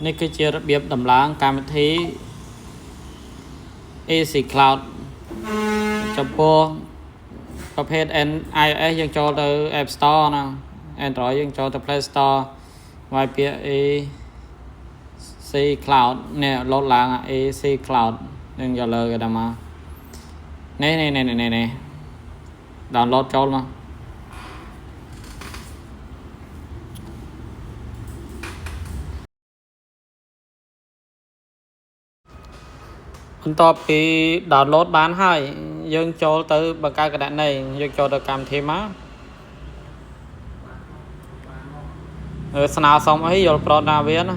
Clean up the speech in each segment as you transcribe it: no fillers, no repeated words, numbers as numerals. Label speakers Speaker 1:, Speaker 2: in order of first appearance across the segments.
Speaker 1: នេះគឺជារបៀបដំឡើងកម្មវិធី AC Cloud ចំពោះប្រភេទ iOS យើងចូលទៅ App Store ណា Android យើងចូលទៅ Play Store វាយពាក្យ AC Cloud នេះលោតឡើង AC Cloud យើងយកលើគេដល់មកនេះ download ចូលមកបន្ទាប់ពី download បានហើយយើងចូលទៅបង្កើតគណនីយើងចូលទៅកម្មវិធីមកស្នើសុំអីយល់ប្រូណាវាណា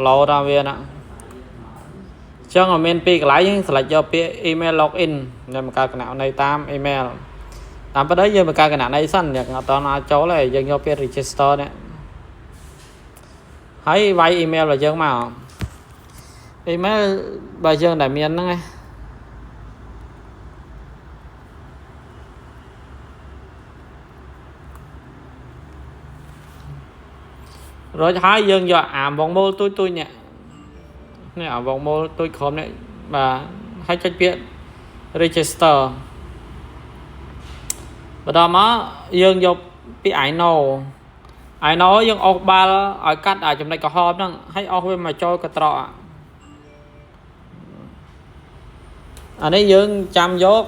Speaker 1: ឡូណាវាណាអញ្ចឹងមានពីរកន្លែងយើងselectយកពាក្យ email login យើងបង្កើតគណនីតាម email តាមពិតយើងបង្កើតគណនីសិនយើងអត់តអាចចូលទេយើងយកពាក្យ register នេះហើយវាយ email របស់យើងមក email បើយើងដែលមានហ្នឹងឯងរួចហើយយើងយកអាវងមូលទូចនេះអាវងមូលទូចក្រុមនេះបាទហើយចុចពាក្យ register បន្តមកយើងយកពាក្យ I know យើងអុសបាល់ឲ្យកាត់ឲ្យចំណុចកំហប់ហ្នឹងហើយអុសវាមកចូលកត្រកអានេះយើងចាំយក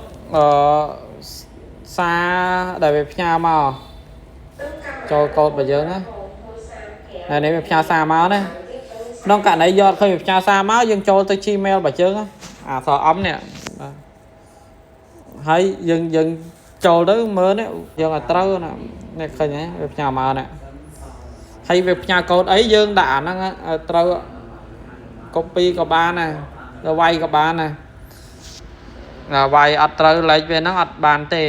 Speaker 1: សារដែលវាផ្ញើមកចូលកូដរបស់យើងណាហើយនេះវាផ្ញើសារមកណាក្នុងករណីយកឃើញវាផ្ញើសារមកយើងចូលទៅ Gmail របស់យើងអាសអំនេះហើយយើងចូលទៅមើលនេះយើងឲ្យត្រូវណានេះឃើញហ៎វាផ្ញើមកណាហើយវាផ្ញើកូដអីយើងដាក់អាហ្នឹងត្រូវ copy ក៏បានដែរទៅវាយក៏បានដែរវាយអត់ត្រូវលេខវាហ្នឹងអត់បានទេ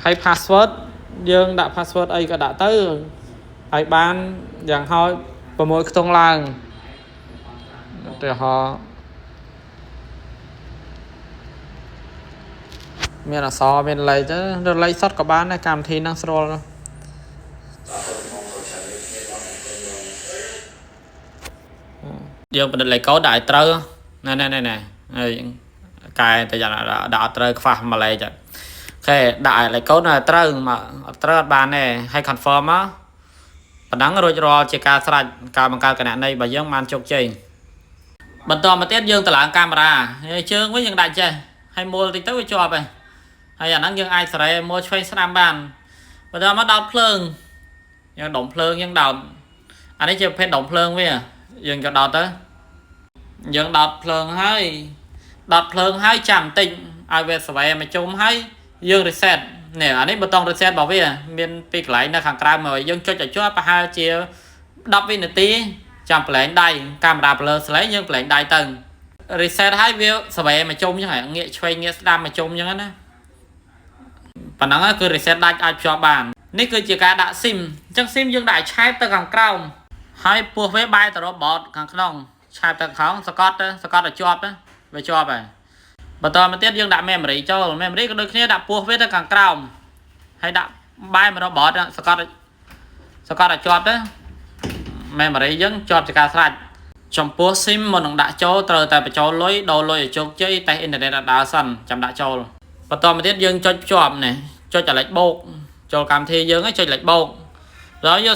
Speaker 1: ហើយ password យើងដាក់ password អីក៏ដាក់ទៅហើយបានយ៉ាងហោច6ខ្ទង់ឡើងឧទាហរណ៍មានអក្សរមានលេខទៅលេខសុទ្ធក៏បានដែរកម្មវិធីហ្នឹងស្រួលយើងបណ្ឌិតលេខកូដដាក់ឲ្យត្រូវណែហើយកែតែដាក់ត្រូវខ្វះមួយលេខអូខេដាក់ឲ្យលេខកូដនៅត្រូវមកអត់ត្រូវអត់បានទេហើយ confirm មកប៉ុណ្ណឹងរួចរាល់ជាការស្រេចការបង្កើតគណនីរបស់យើងបានជោគជ័យបន្តមកទៀតយើងតម្លើងកាមេរ៉ាជើងវិញយើងដាក់ចេះហើយមូលតិចទៅវាជាប់ហើយអាហ្នឹងយើងអាចសេរីមើលឆ្វេងស្ដាំបានបន្តមកដោតភ្លើងយើងដុំភ្លើងយើងដោតអានេះជាប្រភេទដុំភ្លើងវាយើងក៏ដោតទៅយើងដោតភ្លើងហើយចាំបន្តិចឲ្យវាស្វែមកជុំហើយយើង reset នេះអានេះប៊ូតុង reset របស់វាមានពីរកន្លែងនៅខាងក្រៅមកយើងចុចឲ្យជាប់ប្រហែលជា10វិនាទីចាំប្រឡែងដៃកាមេរ៉ាប្លើស្លេងយើងប្រឡែងដៃទៅ reset ហើយវាស្វែមកជុំអញ្ចឹងងាកឆ្វេងងាកស្ដាំមកជុំអញ្ចឹងណាប៉ុណ្ណឹងគឺ reset ដាច់អាចភ្ជាប់បាននេះគឺជាការដាក់ SIM អញ្ចឹង SIM យើងដាក់ឆែបទៅខាងក្រោមហើយពោះវាបែរទៅរក board ខាងក្នុងឆែបទៅខាងសកត់ឲ្យជាប់វាជាប់ហើយបន្តមកទៀតយើងដាក់ memory ចូល memory ក៏ដូចគ្នាដាក់ពោះវាទៅខាងក្រោមហើយដាក់បែរមករក board សកត់ឲ្យជាប់ទៅ memory យើងជាប់ជាការស្រេចចំពោះ SIM មុននឹងដាក់ចូលត្រូវតែបញ្ចូលលុយដូរលុយឲ្យជោគជ័យតែអ៊ីនធឺណិតឲ្យដើរសិនចាំដាក់ចូលបន្តមកទៀតយើងចុចភ្ជាប់នេះចុចលេខបូកចូលកម្មវិធីយើងចុចលេខបូកrồi vô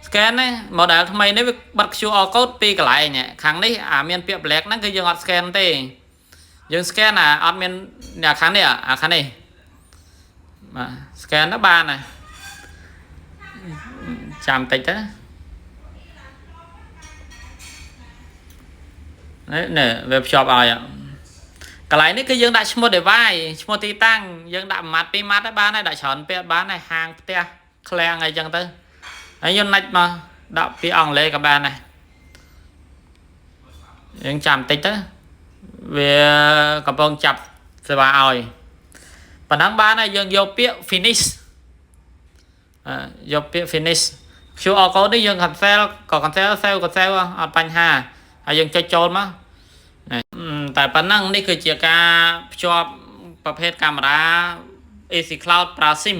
Speaker 1: scan នេះ model ថ្មីនេះវាបិទ QR code ពីកន្លែងនេះខាងនេះមានពាក្យ black ហ្នឹងគឺយើងអត់ scan ទេយើង scan អត់មានខាងនេះខាងនេះបាទ scan ទៅបានហើយចាំតិចទៅនេះវាភ្ជាប់ឲ្យកន្លែងនេះគឺយើងដាក់ឈ្មោះ device ឈ្មោះទីតាំងយើងដាក់1ម៉ាត់2ម៉ាត់ហើយបានហើយដាក់ច្រើនពេកបានហើយហាងផ្ទះឃ្លាំងអីចឹងទៅហើយយើងណាច់មកដាក់ពាក្យអង់គ្លេសក៏បានដែរយើងចាំបន្តិចទៅវាកំពុងចាប់សេវាឲ្យប៉ុណ្ណឹងបានហើយយើងយកពាក្យ finish យកពាក្យ finish QR code នេះយើង cancel ក៏ cancel save ក៏ save អត់បញ្ហាហើយយើងចុចចូលមកតែប៉ុណ្ណឹងនេះគឺជាការភ្ជាប់ប្រភេទកាមេរ៉ា AC Cloud ប្រើ SIM